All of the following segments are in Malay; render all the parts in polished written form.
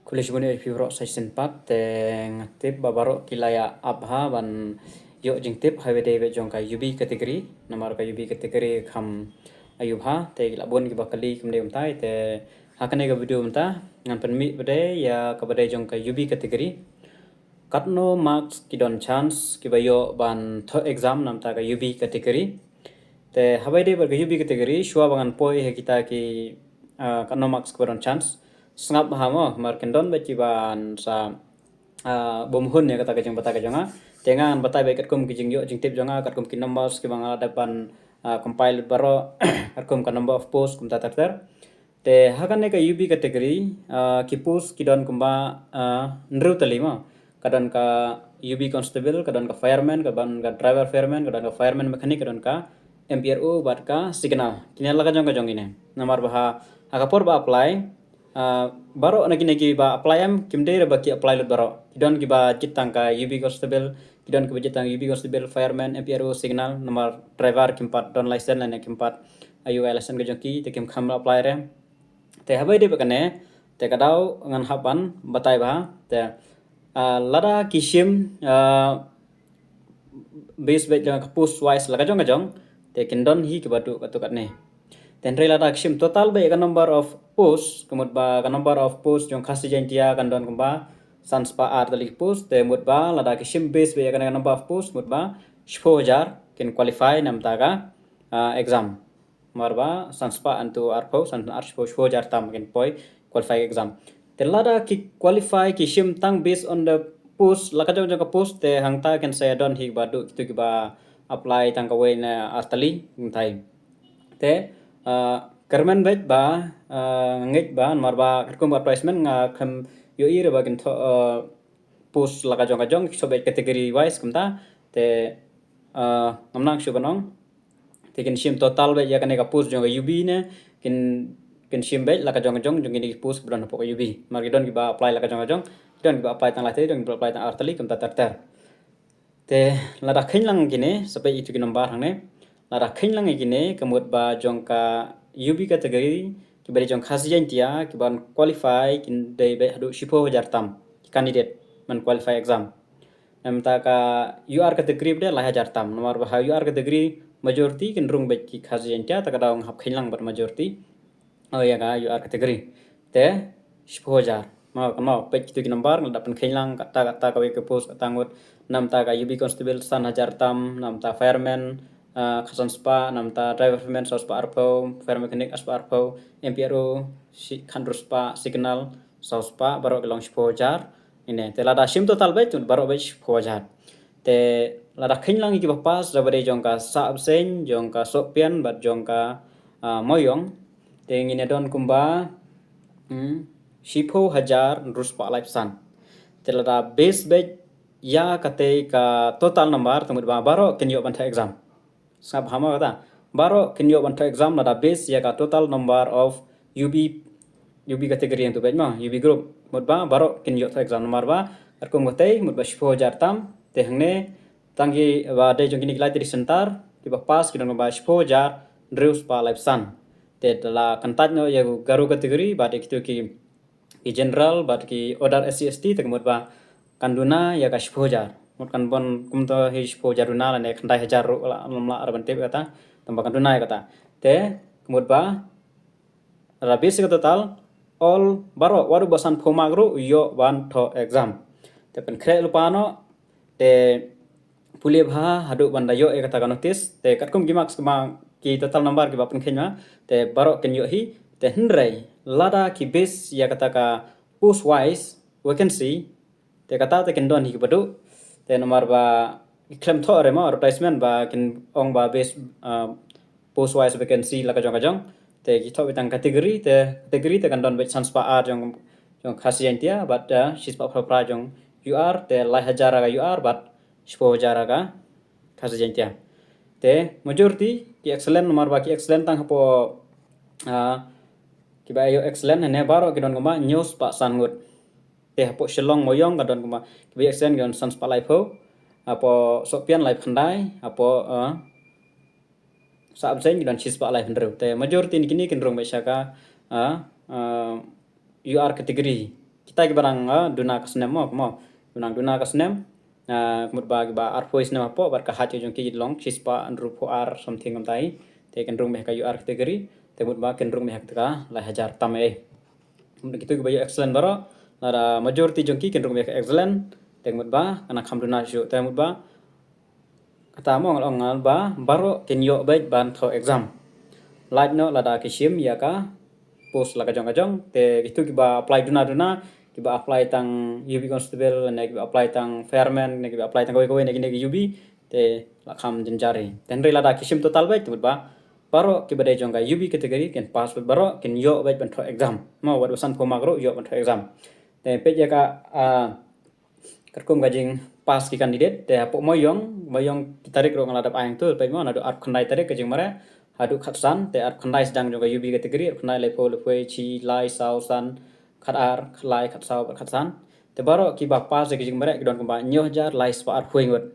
Kuliah Buni Fibro Season 4 teng tip babaro kilaya abha ban yo jing tip hawe de jong ka UB kategori namar ka UB kategori kham ayubha te la bon ki bakali kum de umtai te hakane ka video umta ngan penmi bade ya ka bade jong ka UB kategori katno marks ki don chance ki bayo ban tho exam nam ta ka UB kategori te habai de bar ka UB kategori shwa bangan poi he kita ki katno marks ko don chance sngap hamo markendon baciban sa bomhun ya kata kajang bata kajanga tengan bata be katkum kijing yo jing tip jonga katkum ki numbers ki banga depan compile baro katkum ka number of post kum tata ter te hakan ne ka UB category ki post ki don kumba ndru talima kadon ka UB constable kadon ka fireman kadon ka driver fireman kadon ka fireman mechanic kadon ka MPRO bat ka signal kinala ka jong ine namar baha akapor ba apply baro nagi ba apply am kimde ba ki apply lut baro kidon ki ba jitang ka UB constable kidon ki ba jitang UB constable fireman MPRO signal nomor driver kimpat don license lane kimpat ayu license ka jongki te kim kham apply re te habai de bakane te kadau ngan hapan batai ba te lada kishim base bet jang post wise laga jong te kindon hi ki batu katukat ne then rela akshim total ba number of posts kumut ba number of posts jong khasi jantia kan don kumba sans pa art dali post te mut ba lada kishim base ba number of posts mut ba 10,000 kin qualify nam taga exam marba sans pa antu arpo sans ar 10,000 tam kin poi qualify exam te lada ki qualify kishim tang based on the post laka jong ka post te hangta kan saya don hi ba du kitu ki ba apply tang ka way na artali ngai te kerman bet ba ngej ba marba kerkum advertisement nga kham yo ire ba kin post laga jong so bet category wise kumta te ngamnang shubanong te kin shim total bet ya kan ka post jong UB ne kin shim bet laga jong ini post bulan pok UB margidon ki ba apply laga jong don ki ba apply tang late don apply tang artali kumta ter te lada khinlang gine sapai itu ki number hangne lada khinlang gine kemut ba jong ka UB category ki bari jong khasian tia ki ban qualify kin dei be hadu 10,000 tam candidate man qualify exam namta ka UR category be la 1000 tam nomor ba UR category majority kin rung be ki khasian tia ta kadang hap khinlang bar majority oh ya ka UR category te 10,000 mau pe kitu ki number dapat khinlang kata ka ke post tangut namta ka UB constable 1,000 tam namta fireman khasan spa namta driver fireman spa arpo fire mechanic aspa arpo MPRO si khandru spa signal spa baro kelong 10,000 ine te lada shim total bet baro bet 10,000 te lada khinlang ki pas rabare jongka sa absen jongka sopian bat jongka moyong te ngine don kumba 10,000 ruspa life san te lada base bet ya kate ka total number temut baro kenyo banta exam sab hama kata baro kinyo banta exam lada base ya ka total number of UB category yang tu bet ma UB group mut ba baro kinyo ta exam nomor ba arkum gote mut ba 10,000 tam te hangne tangi ba de jong kini klai di sentar ki ba pas kidon ba 10,000 dreus pa life san te la kantat no ya garu category ba de kitu ki general ba ki order SC/ST te mut ba kanduna ya ka 10,000 mut kan bon kumto hi 10,000 runa la ne khandai 1,000 ru la lamla arban te kata tambakan runa ya kata te mut ba rabis ka total all baro waru basan phomagru yo ban tho exam te pen kre lupano te pulia bha hadu banda yo e kata notice te katkum gi marks ki total number ki bapen khenya te baro ken yo hi te hnrei lada ki base ya kata ka post wise vacancy te kata te ken don hi badu te nomor ba claim tho re ma advertisement ba kin ong ba base post wise vacancy la ka jong te ki tho bitang category te kan don be chance pa ar jong khasian tia but she's pa pra jong UR te lai hajara ga UR but 10,000 ga khasian tia te majority ki excellent nomor ba ki excellent tang po ki ba yo excellent ne baro ki don ma news pa sangut te hapo shillong moyong ka don ma ki ba excellent gon sans pa life ho apo sopian life khandai apo sa absen dan chispa life ndru te majority ni kini kin rong ba shaka UR category kita tai barang duna kasnem mo dunang duna kasnem kemut ba ar voice nama po bar ka hat jong ki long chispa andru po ar something kam tai te kan rung meh ka yu ar kategori te mut ba kan rung meh ka la hajar tamai gitu ba excellent baro lara majority jong ki kan rung meh ka excellent te mut ba kana kham duna shu te mut ba kata mo ngal ba baro ken yo baik ban tho exam like no lada kishim ya ka post la kajong te gitu kiba apply duna kiba apply tang UB constable ne kiba apply tang fairman ne kiba apply tang kowe ne UB te la kham jenjari ten re lada kishim total baik tu ba baro kiba de jong UB kategori ken pass baro ken yo baik ban tho exam mo wad san po magro yo ban tho exam te pe ya ka kerkum gajing pas ki kandidat te apo moyong tarik ro ngaladap ayang tu pe mo nadu ap khandai tarik gajing mare hadu khatsan te ap khandai sedang juga UB kategori ap khandai lepo chi lai sau san khat ar khlai khat sau khatsan te baro ki ba pas gajing mare gidon kamba nyoh jar lai spa ar huingut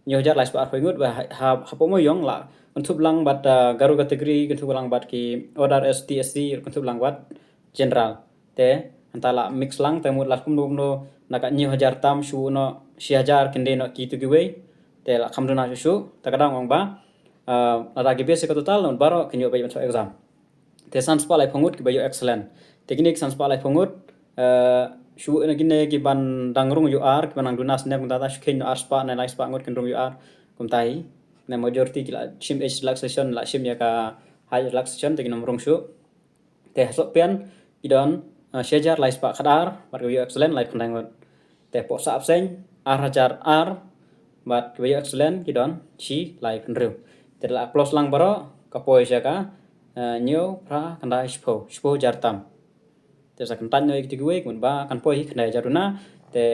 nyoh jar lai spa ar huingut ba apo moyong la untuk lang bat garu kategori untuk lang bat ki order STSC untuk lang bat general te antala mix lang te mut las kumno naka 9,000 tam shu no 6,000 kende no ki tu giwe te la khamduna shu ta kadang ong ba ada gi basic total non baro kenyo bay masuk exam te sans pa lai phongut ki bayo excellent teknik sans pa lai phongut shu na gine ki ban dangrung yu ar ki banang dunas ne mutata shkhin no ar spa na lai spa ngot kenrung yu ar kumtai na majority ki la shim h relaxation la shim ya ka high relaxation te ginom rung shu te so pian idon shejar lai spa khadar bar ki excellent lai khandang ngot te po sa absen ar hajar ar bat ki excellent kidon chi lai khandru te la plus lang baro kapoi ka new pra kandai spo jartam te sa kantan no ikti gue kun ba kan poi khandai jaruna te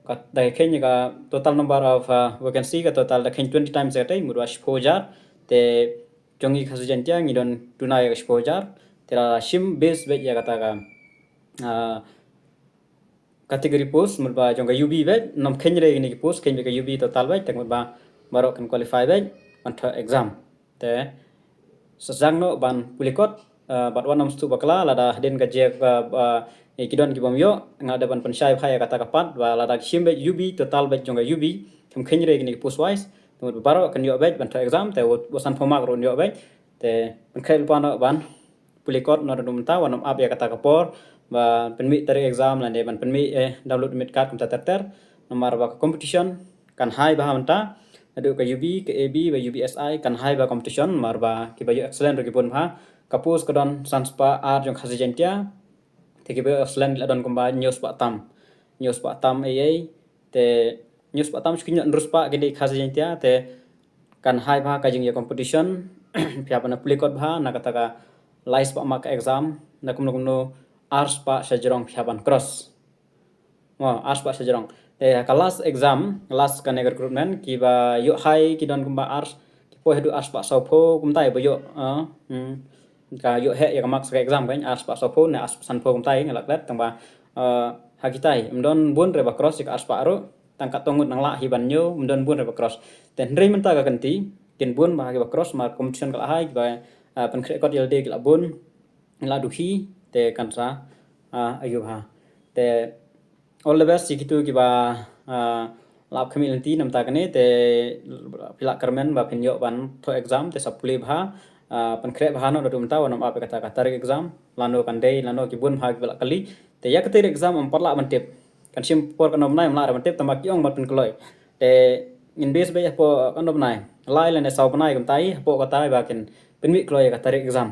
ka dai khen ka total number of vacancy ka total da khen 20 times ka tai murwa spo jar te jongi khasu jantia ngidon tunai ka spo jar te la shim base be ya kata ka kategori post murba jonga UB be nom khen re ni post khen be ka UB total be te murba baro kan qualify be antha exam te sejang no ban pulikot bat wanam stu bakla lada den ka je kidon ki bomyo ngada ban pensyai phaya kata kapat wa lada shimbe UB total be jonga UB kem khenre ni post wise to baro kan yo be ban exam te bosan phomak ron yo be te ban khel pano ban pulikot no dum ta wanam ab ya kata kapor ba penmi tarik exam lande ban penmi download admit card kum ter nomor ba competition kan hai ba manta adu ka UB ke AB ba UBSI kan hai ba competition marba ki ba excellent ro ki pon bha kapus kadon sanspa ar jong khasi jentia te ki ba excellent la don kumba news pa tam ai te news pa tam skin ndrus pa ke de khasi jentia te kan hai bha ka jing ya competition pya bana plikot bha na kata ka lais pa mak exam na kumno ars pa sajrong pya ban cross ars pa sajrong kelas exam kelas kan recruitment ki ba yo hai ki don kumba ars ki po hedu ars pa sopho kumtai ba yo ka yo he ya mak sa exam kan ars pa sopho na ars san pho kumtai ngalak lat tang ba hakitai mdon bun re ba cross ka ars pa ro tang ka tongut nang la hi ban nyo mdon bun re ba cross ten re menta ka kanti ken bun ba ki ba cross ma competition kala hai ba pen khre kot yelde ki la bun la duhi te kan sa ayu ha te all the best sikitu ki ba lap community namta kane te pila karmen ba pinyo ban to exam te sapuli bha pan kre bha no dum ta wanam ape kata ka tarik exam lano kan dei lano ki bun bha bila kali te ya katir exam am parla ban tip kan sim por kan nai mla ban tip tamak yong ban kloi te in base be po kan nai lai le ne sau nai kam tai po ka tai ba ken pinmi kloi ka tarik exam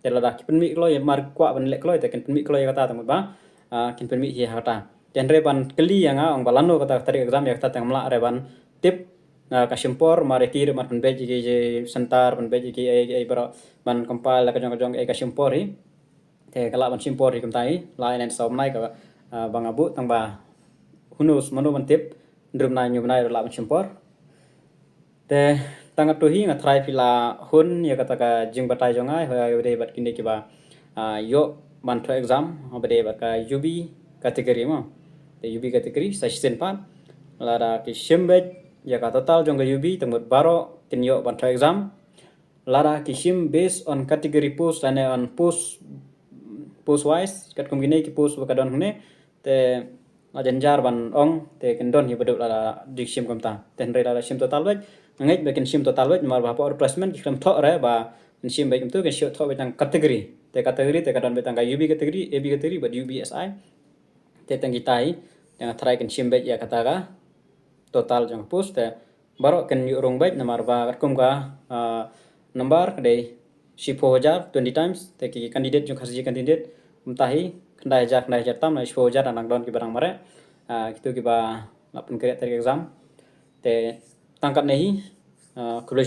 te la da ki pinmi kloi mar kwa ban le kloi te ken pinmi kloi ka ta tam ba ken pinmi hi ha ta ten reban keli yang ong balano kata tarik exam ya kata tang mla reban tip ka simpor mare kir mar pen beji ge sentar pen beji ge ai baro ban compile ka jong ka simpor hi te kala ban simpor hi kumtai lain en som nai ka bang abu tang ba hunus mano ban tip ndrum nai nyu nai la ban simpor te tang tu hi nga try pila hun ya kata ka jing batai jongai ho de bat kini ki ba yo ban to exam obade ba ka UB kategori mo te UB kategori section 4 lara ki shimbet ya ka total jong UB temut baro kinyo ban to exam lara ki shim based on category post and on post wise kat kom gine ki post ba kadon hune te ajanjar ban ong te kendon hi beduk la dik sim kamta ten re la sim total baik ngai bekin sim total baik mar ba replacement ki kram tho re ba sim baik tu ke sim tho betang kategori te kadon betang UB kategori AB kategori ba UBSI te tang kitai yang try kan sim baik ya kata ka total jang post te baro ken yu rong baik namar ba kum ka number kade sipo hajar 20 times te ki candidate jong khasi candidate mtahi kendai jar tam na sipo hajar anak don ki barang mare gitu ki ba lapun kre exam te tangkat nehi kulai